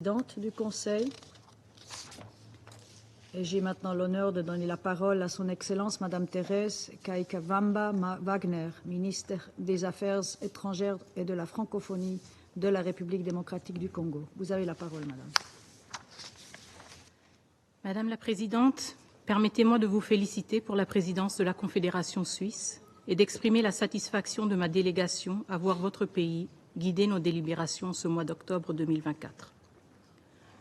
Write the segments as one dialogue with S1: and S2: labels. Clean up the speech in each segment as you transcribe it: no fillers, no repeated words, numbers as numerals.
S1: présidente du Conseil. Et j'ai maintenant l'honneur de donner la parole à son Excellence Madame Thérèse Kaikavamba Wagner, ministre des Affaires étrangères et de la francophonie de la République démocratique du Congo. Vous avez la parole, Madame.
S2: Madame la Présidente, permettez-moi de vous féliciter pour la présidence de la Confédération suisse et d'exprimer la satisfaction de ma délégation à voir votre pays guider nos délibérations ce mois d'octobre 2024.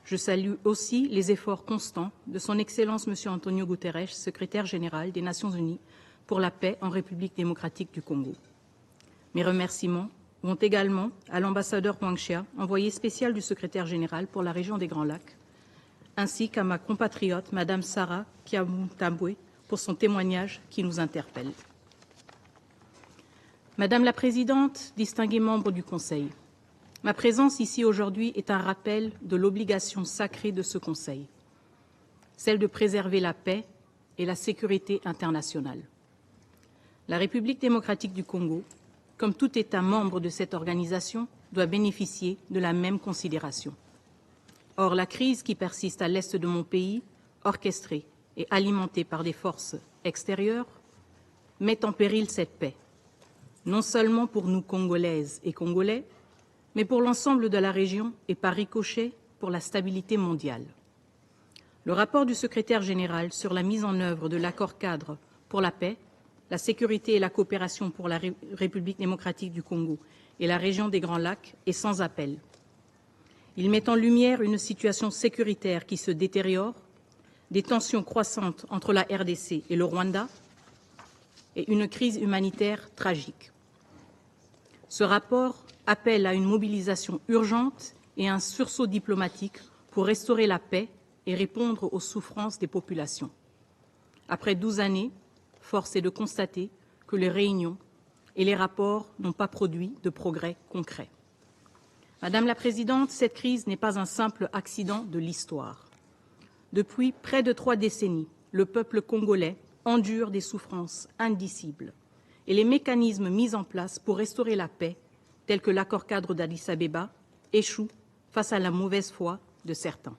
S2: Je salue aussi les efforts constants de son Excellence M. Antonio Guterres, secrétaire général des Nations Unies pour la paix en République démocratique du Congo. Mes remerciements vont également à l'ambassadeur Wang Xia, envoyé spécial du secrétaire général pour la région des Grands Lacs, ainsi qu'à ma compatriote, Madame Sarah Kiamutabwe, pour son témoignage qui nous interpelle. Madame la Présidente, distingués membres du Conseil, ma présence ici aujourd'hui est un rappel de l'obligation sacrée de ce Conseil, celle de préserver la paix et la sécurité internationale. La République démocratique du Congo, comme tout État membre de cette organisation, doit bénéficier de la même considération. Or, la crise qui persiste à l'est de mon pays, orchestrée et alimentée par des forces extérieures, met en péril cette paix, non seulement pour nous Congolaises et Congolais, mais pour l'ensemble de la région et par ricochet pour la stabilité mondiale. Le rapport du secrétaire général sur la mise en œuvre de l'accord-cadre pour la paix, la sécurité et la coopération pour la République démocratique du Congo et la région des Grands Lacs est sans appel. Il met en lumière une situation sécuritaire qui se détériore, des tensions croissantes entre la RDC et le Rwanda et une crise humanitaire tragique. Ce rapport appelle à une mobilisation urgente et un sursaut diplomatique pour restaurer la paix et répondre aux souffrances des populations. Après 12 années, force est de constater que les réunions et les rapports n'ont pas produit de progrès concrets. Madame la Présidente, cette crise n'est pas un simple accident de l'histoire. Depuis près de 3 décennies, le peuple congolais endure des souffrances indicibles et les mécanismes mis en place pour restaurer la paix, tels que l'accord-cadre d'Addis-Abeba, échouent face à la mauvaise foi de certains.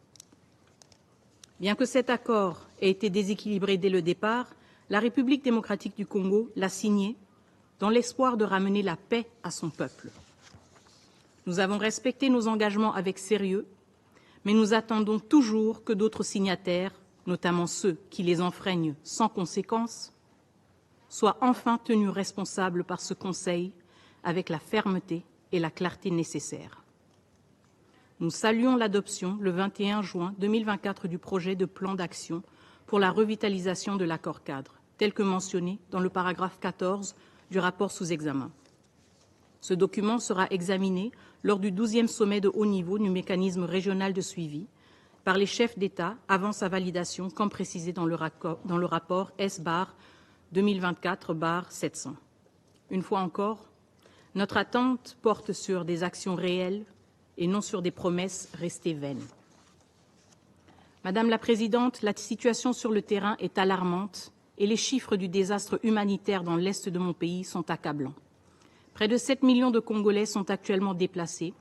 S2: Bien que cet accord ait été déséquilibré dès le départ, la République démocratique du Congo l'a signé dans l'espoir de ramener la paix à son peuple. Nous avons respecté nos engagements avec sérieux, mais nous attendons toujours que d'autres signataires, notamment ceux qui les enfreignent sans conséquence, soient enfin tenus responsables par ce Conseil avec la fermeté et la clarté nécessaires. Nous saluons l'adoption, le 21 juin 2024, du projet de plan d'action pour la revitalisation de l'accord-cadre, tel que mentionné dans le paragraphe 14 du rapport sous examen. Ce document sera examiné lors du 12e sommet de haut niveau du mécanisme régional de suivi par les chefs d'État avant sa validation, comme précisé dans le rapport S-BAR 2024-700. Une fois encore, notre attente porte sur des actions réelles et non sur des promesses restées vaines. Madame la Présidente, la situation sur le terrain est alarmante et les chiffres du désastre humanitaire dans l'est de mon pays sont accablants. Près de 7 millions de Congolais sont actuellement déplacés,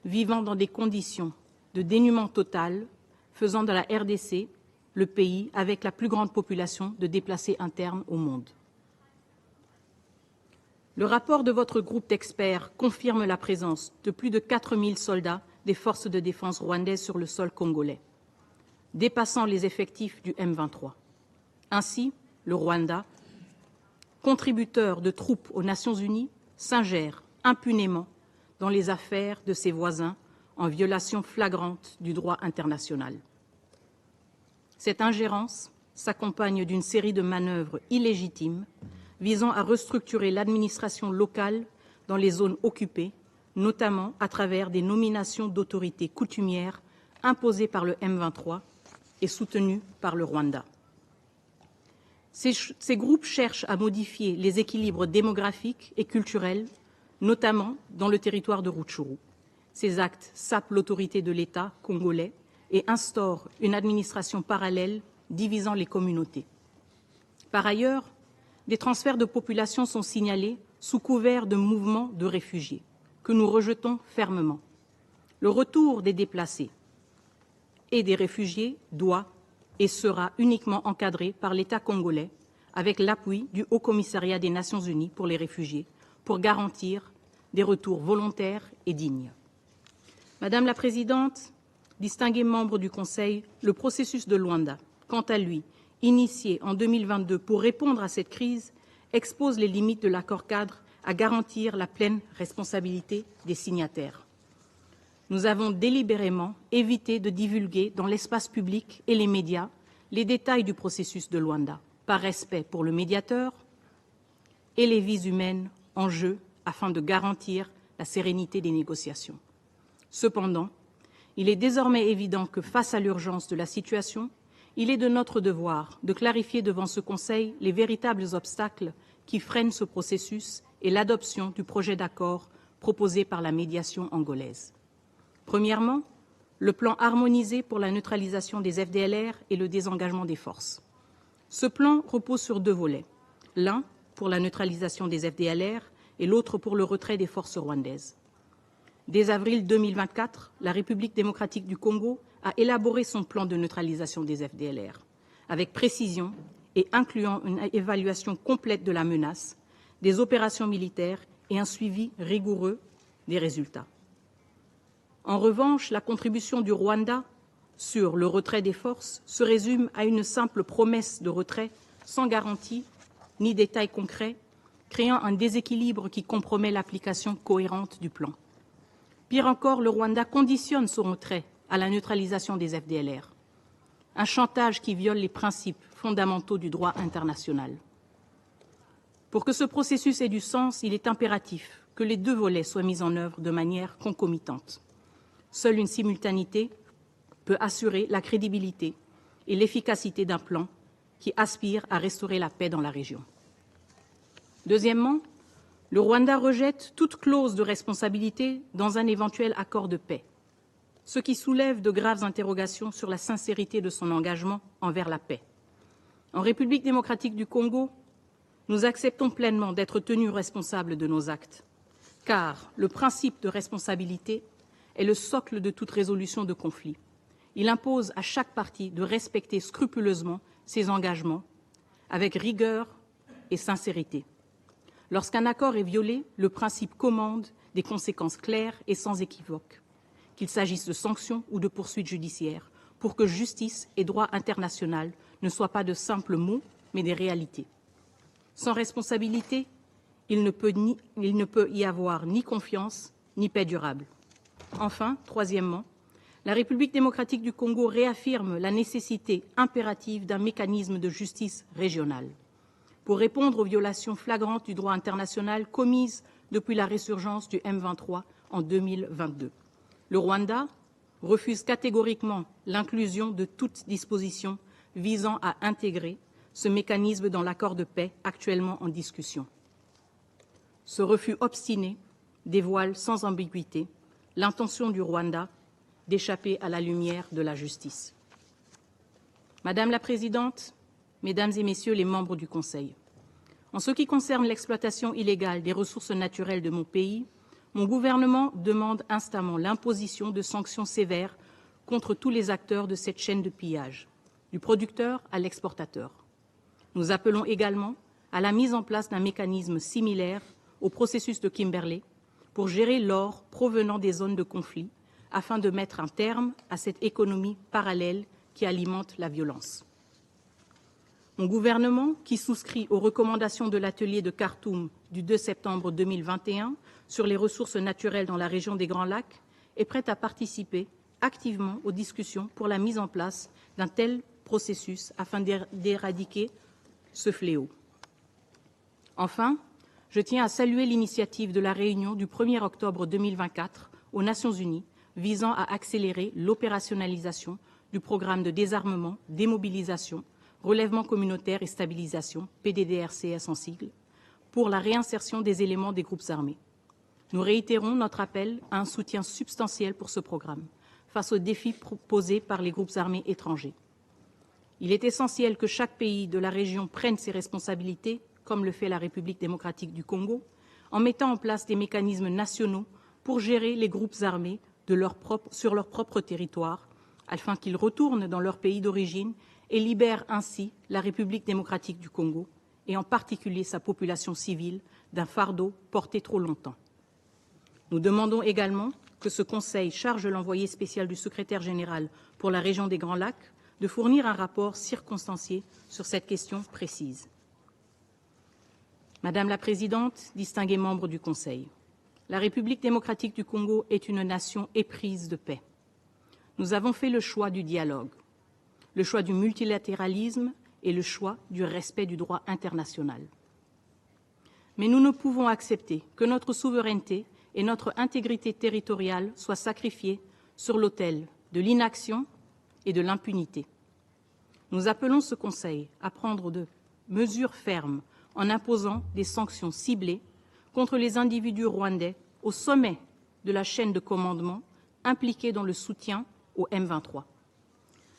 S2: vivant dans des conditions de dénuement total, faisant de la RDC le pays avec la plus grande population de déplacés internes au monde. Le rapport de votre groupe d'experts confirme la présence de plus de 4 000 soldats des forces de défense rwandaises sur le sol congolais, dépassant les effectifs du M23. Ainsi, le Rwanda, contributeur de troupes aux Nations Unies, s'ingère impunément dans les affaires de ses voisins en violation flagrante du droit international. Cette ingérence s'accompagne d'une série de manœuvres illégitimes visant à restructurer l'administration locale dans les zones occupées, notamment à travers des nominations d'autorités coutumières imposées par le M23 et soutenues par le Rwanda. Ces groupes cherchent à modifier les équilibres démographiques et culturels, notamment dans le territoire de Rutshuru. Ces actes sapent l'autorité de l'État congolais et instaurent une administration parallèle divisant les communautés. Par ailleurs, des transferts de population sont signalés sous couvert de mouvements de réfugiés, que nous rejetons fermement. Le retour des déplacés et des réfugiés doit et sera uniquement encadré par l'État congolais avec l'appui du Haut-Commissariat des Nations Unies pour les réfugiés pour garantir des retours volontaires et dignes. Madame la Présidente, distingués membres du Conseil, le processus de Luanda, quant à lui, initié en 2022 pour répondre à cette crise, expose les limites de l'accord-cadre à garantir la pleine responsabilité des signataires. Nous avons délibérément évité de divulguer dans l'espace public et les médias les détails du processus de Luanda, par respect pour le médiateur et les vies humaines en jeu afin de garantir la sérénité des négociations. Cependant, il est désormais évident que face à l'urgence de la situation, il est de notre devoir de clarifier devant ce Conseil les véritables obstacles qui freinent ce processus et l'adoption du projet d'accord proposé par la médiation angolaise. Premièrement, le plan harmonisé pour la neutralisation des FDLR et le désengagement des forces. Ce plan repose sur deux volets, l'un pour la neutralisation des FDLR et l'autre pour le retrait des forces rwandaises. Dès avril 2024, la République démocratique du Congo a élaboré son plan de neutralisation des FDLR, avec précision et incluant une évaluation complète de la menace, des opérations militaires et un suivi rigoureux des résultats. En revanche, la contribution du Rwanda sur le retrait des forces se résume à une simple promesse de retrait sans garantie ni détails concrets, créant un déséquilibre qui compromet l'application cohérente du plan. Pire encore, le Rwanda conditionne son retrait à la neutralisation des FDLR, un chantage qui viole les principes fondamentaux du droit international. Pour que ce processus ait du sens, il est impératif que les deux volets soient mis en œuvre de manière concomitante. Seule une simultanéité peut assurer la crédibilité et l'efficacité d'un plan qui aspire à restaurer la paix dans la région. Deuxièmement, le Rwanda rejette toute clause de responsabilité dans un éventuel accord de paix, ce qui soulève de graves interrogations sur la sincérité de son engagement envers la paix. En République démocratique du Congo, nous acceptons pleinement d'être tenus responsables de nos actes, car le principe de responsabilité est le socle de toute résolution de conflit. Il impose à chaque partie de respecter scrupuleusement ses engagements avec rigueur et sincérité. Lorsqu'un accord est violé, le principe commande des conséquences claires et sans équivoque, qu'il s'agisse de sanctions ou de poursuites judiciaires, pour que justice et droit international ne soient pas de simples mots, mais des réalités. Sans responsabilité, il ne peut y avoir ni confiance, ni paix durable. Enfin, troisièmement, la République démocratique du Congo réaffirme la nécessité impérative d'un mécanisme de justice régionale pour répondre aux violations flagrantes du droit international commises depuis la résurgence du M23 en 2022. Le Rwanda refuse catégoriquement l'inclusion de toute disposition visant à intégrer ce mécanisme dans l'accord de paix actuellement en discussion. Ce refus obstiné dévoile sans ambiguïté l'intention du Rwanda d'échapper à la lumière de la justice. Madame la Présidente, Mesdames et Messieurs les membres du Conseil, en ce qui concerne l'exploitation illégale des ressources naturelles de mon pays, mon gouvernement demande instamment l'imposition de sanctions sévères contre tous les acteurs de cette chaîne de pillage, du producteur à l'exportateur. Nous appelons également à la mise en place d'un mécanisme similaire au processus de Kimberley pour gérer l'or provenant des zones de conflit afin de mettre un terme à cette économie parallèle qui alimente la violence. Mon gouvernement, qui souscrit aux recommandations de l'atelier de Khartoum du 2 septembre 2021 sur les ressources naturelles dans la région des Grands Lacs, est prêt à participer activement aux discussions pour la mise en place d'un tel processus afin d'éradiquer ce fléau. Enfin, je tiens à saluer l'initiative de la réunion du 1er octobre 2024 aux Nations Unies visant à accélérer l'opérationnalisation du programme de désarmement, démobilisation, relèvement communautaire et stabilisation, PDDRCS en sigle, pour la réinsertion des éléments des groupes armés. Nous réitérons notre appel à un soutien substantiel pour ce programme, face aux défis posés par les groupes armés étrangers. Il est essentiel que chaque pays de la région prenne ses responsabilités, comme le fait la République démocratique du Congo, en mettant en place des mécanismes nationaux pour gérer les groupes armés sur leur propre territoire, afin qu'ils retournent dans leur pays d'origine et libèrent ainsi la République démocratique du Congo, et en particulier sa population civile, d'un fardeau porté trop longtemps. Nous demandons également que ce Conseil charge l'envoyé spécial du secrétaire général pour la région des Grands Lacs de fournir un rapport circonstancié sur cette question précise. Madame la Présidente, distingués membres du Conseil, la République démocratique du Congo est une nation éprise de paix. Nous avons fait le choix du dialogue, le choix du multilatéralisme et le choix du respect du droit international. Mais nous ne pouvons accepter que notre souveraineté et notre intégrité territoriale soient sacrifiées sur l'autel de l'inaction et de l'impunité. Nous appelons ce Conseil à prendre de mesures fermes en imposant des sanctions ciblées contre les individus rwandais au sommet de la chaîne de commandement impliqués dans le soutien au M23.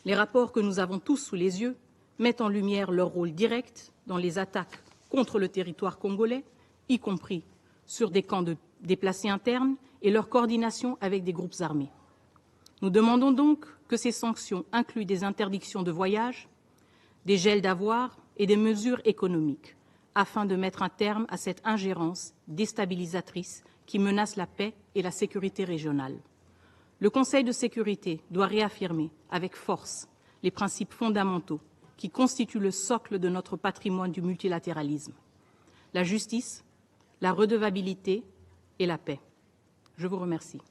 S2: Les rapports que nous avons tous sous les yeux mettent en lumière leur rôle direct dans les attaques contre le territoire congolais, y compris sur des camps de déplacés internes et leur coordination avec des groupes armés. Nous demandons donc que ces sanctions incluent des interdictions de voyage, des gels d'avoirs et des mesures économiques, afin de mettre un terme à cette ingérence déstabilisatrice qui menace la paix et la sécurité régionale. Le Conseil de sécurité doit réaffirmer avec force les principes fondamentaux qui constituent le socle de notre patrimoine du multilatéralisme: la justice, la redevabilité et la paix. Je vous remercie.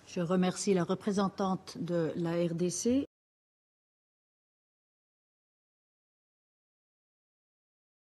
S1: Je remercie la représentante de la RDC.